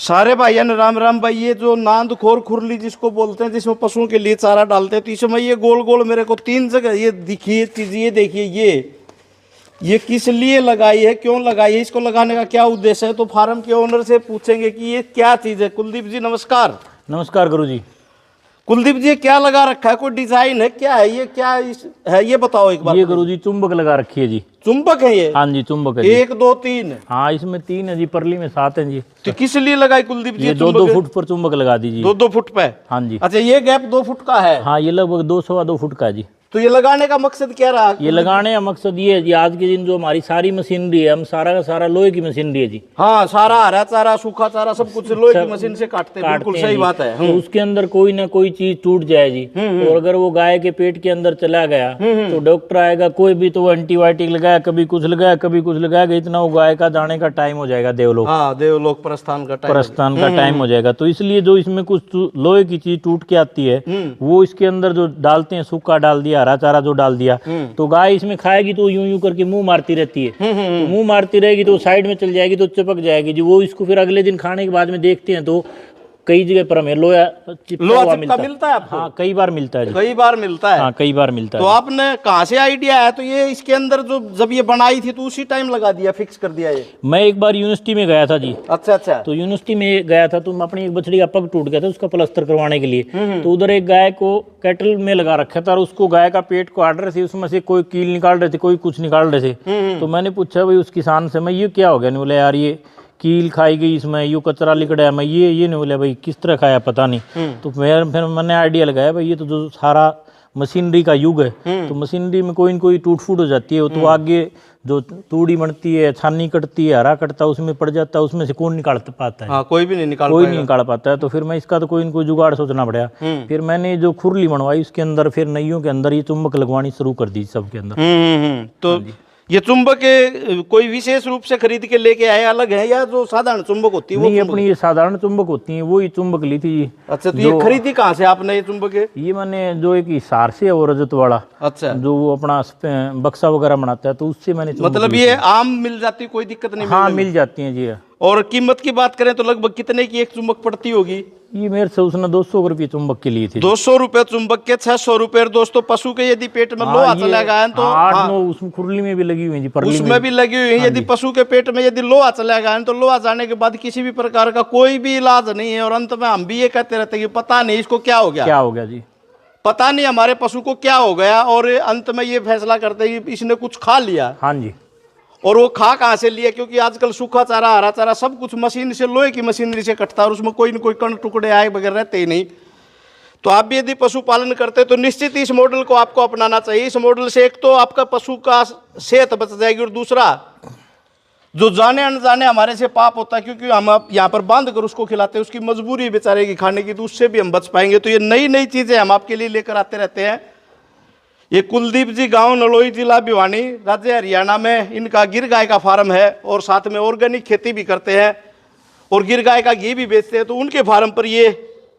सारे भाइयों ने राम राम भाई। ये जो नांदखोर खुरली जिसको बोलते हैं, जिसमें पशुओं के लिए चारा डालते हैं, तो इसमें ये गोल गोल मेरे को 3 जगह ये दिखी है चीज। ये देखिए, ये किस लिए लगाई है, क्यों लगाई है, इसको लगाने का क्या उद्देश्य है, तो फार्म के ओनर से पूछेंगे कि ये क्या चीज है। कुलदीप जी नमस्कार। नमस्कार गुरु जी। कुलदीप जी क्या लगा रखा है, कोई डिजाइन है, क्या है ये, क्या है ये बताओ एक बार। ये गुरु जी चुंबक लगा रखी है जी। चुंबक है ये? हाँ जी चुंबक है जी। 1 2 3। हाँ इसमें 3 है जी, परली में 7 है जी। तो किस लिए लगाई कुलदीप जी? ये 2-2 फुट पर चुंबक लगा दीजिए। 2-2 फुट पे? हाँ जी। अच्छा, ये गैप 2 फुट का है? हाँ ये लगभग 2-2 फुट का है जी। तो ये लगाने का मकसद क्या रहा? ये लगाने का मकसद ये है जी, आज के दिन जो हमारी सारी मशीनरी है, हम सारा का सारा लोहे की मशीनरी है जी। हाँ, सारा हरा चारा सूखा चारा सब कुछ लोहे की मशीन से काटते हैं। बिल्कुल सही बात है। तो उसके अंदर कोई ना कोई चीज टूट जाए जी, और अगर वो गाय के पेट के अंदर चला गया तो डॉक्टर आएगा, कोई भी तो वो एंटीबायोटिक लगाया, कभी कुछ लगाया, कभी कुछ लगाएगा, इतना वो गाय का जाने का टाइम हो जाएगा देवलोक। हाँ, देवलोक प्रस्थान का टाइम हो जाएगा। तो इसलिए जो इसमें कुछ लोहे की चीज टूट के आती है वो इसके अंदर जो डालते हैं, सूखा डाल दिया, हरा चारा जो डाल दिया, तो गाय इसमें खाएगी तो यूं यूं करके मुंह मारती रहती है। तो मुंह मारती रहेगी तो साइड में चल जाएगी तो चिपक जाएगी जी। वो इसको फिर अगले दिन खाने के बाद में देखते हैं तो कई जगह पर हमें लोहा चिपका मिलता है आपको? हाँ कई बार मिलता है जी। कई बार मिलता है? हाँ कई बार मिलता है। तो आपने कहाँ से आइडिया है? तो ये इसके अंदर जो जब ये बनाई थी तो उसी टाइम लगा दिया, फिक्स कर दिया ये? मैं एक बार यूनिवर्सिटी में गया था जी। अच्छा अच्छा। तो यूनिवर्सिटी में गया था तो अपनी एक बछड़ी का पग टूट गया था, उसका प्लास्टर करवाने के लिए। तो उधर एक गाय को कैटल में लगा रखा था और उसको गाय का पेट काट रहे थे, उसमें से कोई कील निकाल रहे थे, कोई कुछ निकाल रहे थे। तो मैंने पूछा भाई उस किसान से, मैं ये क्या हो गया? नहीं बोला यार ये कील खाई गई, इसमें ये कचरा लिकड़ा है। मैं ये नहीं बोला भाई किस तरह खाया पता नहीं। तो फिर मैंने आइडिया लगाया भाई ये तो जो सारा मशीनरी का युग है, तो मशीनरी में कोई न कोई टूट फूट हो जाती है। तो आगे जो तूड़ी बनती है, छानी कटती है, हरा कटता है, उसमें पड़ जाता है, उसमें से कौन निकाल पाता है? हाँ, कोई भी नहीं निकाल पाता है। तो फिर मैं इसका तो कोई न कोई जुगाड़ सोचना पड़ा। फिर मैंने जो खुरली बनवाई उसके अंदर फिर नइयों के अंदर ये चुंबक लगवानी शुरू कर दी सबके अंदर। तो ये चुंबक कोई विशेष रूप से खरीद के लेके आए अलग है, या जो साधारण चुंबक होती है वो? नहीं, अपनी ये साधारण चुंबक होती है, वो ही चुंबक ली थी। अच्छा, तो ये खरीदी कहाँ से आपने ये चुंबक? ये मैंने जो एक हिसार से है वो रजत वाला। अच्छा। जो वो अपना बक्सा वगैरह बनाता है, तो उससे मैंने मतलब ये आम मिल जाती, कोई दिक्कत नहीं? हाँ मिल जाती है जी। और कीमत की बात करें तो लगभग कितने की एक चुंबक पड़ती होगी? ये मेरे से उसने 200 रुपये चुंबक के लिए थे। 200 रुपये चुंबक के, 600 रुपये। दोस्तों पशु के यदि पेट में लोहा चला गया तो 8-9 उसमें खुरली में भी लगी हुई जी, उसमें भी लगी हुई है। यदि पशु के पेट में यदि लोहा चला गया तो लोहा जाने के बाद किसी भी प्रकार का कोई भी इलाज नहीं है। और अंत में हम भी ये कहते रहते हैं कि पता नहीं इसको क्या हो गया जी, पता नहीं हमारे पशु को क्या हो गया। और अंत में ये फैसला करते हैं कि इसने कुछ खा लिया। हाँ जी। और वो खा कहाँ से लिया? क्योंकि आजकल सूखा चारा, हरा चारा सब कुछ मशीन से, लोहे की मशीनरी से कटता है और उसमें कोई न कोई कण टुकड़े आए बगैर रहते ही नहीं। तो आप भी यदि पशुपालन करते तो निश्चित इस मॉडल को आपको अपनाना चाहिए। इस मॉडल से एक तो आपका पशु का सेहत बच जाएगी, और दूसरा जो जाने अनजाने हमारे से पाप होता है, क्योंकि हम यहाँ पर बांध कर उसको खिलाते हैं, उसकी मजबूरी बेचारे की खाने की, तो उससे भी हम बच पाएंगे। तो ये नई नई चीजें हम आपके लिए लेकर आते रहते हैं। ये कुलदीप जी, गांव नलोई, जिला भिवानी, राज्य हरियाणा में इनका गिर गाय का फार्म है, और साथ में ऑर्गेनिक खेती भी करते हैं और गिर गाय का घी भी बेचते हैं। तो उनके फार्म पर ये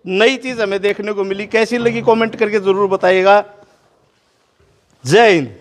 नई चीज हमें देखने को मिली। कैसी लगी कमेंट करके जरूर बताइएगा। जय हिंद।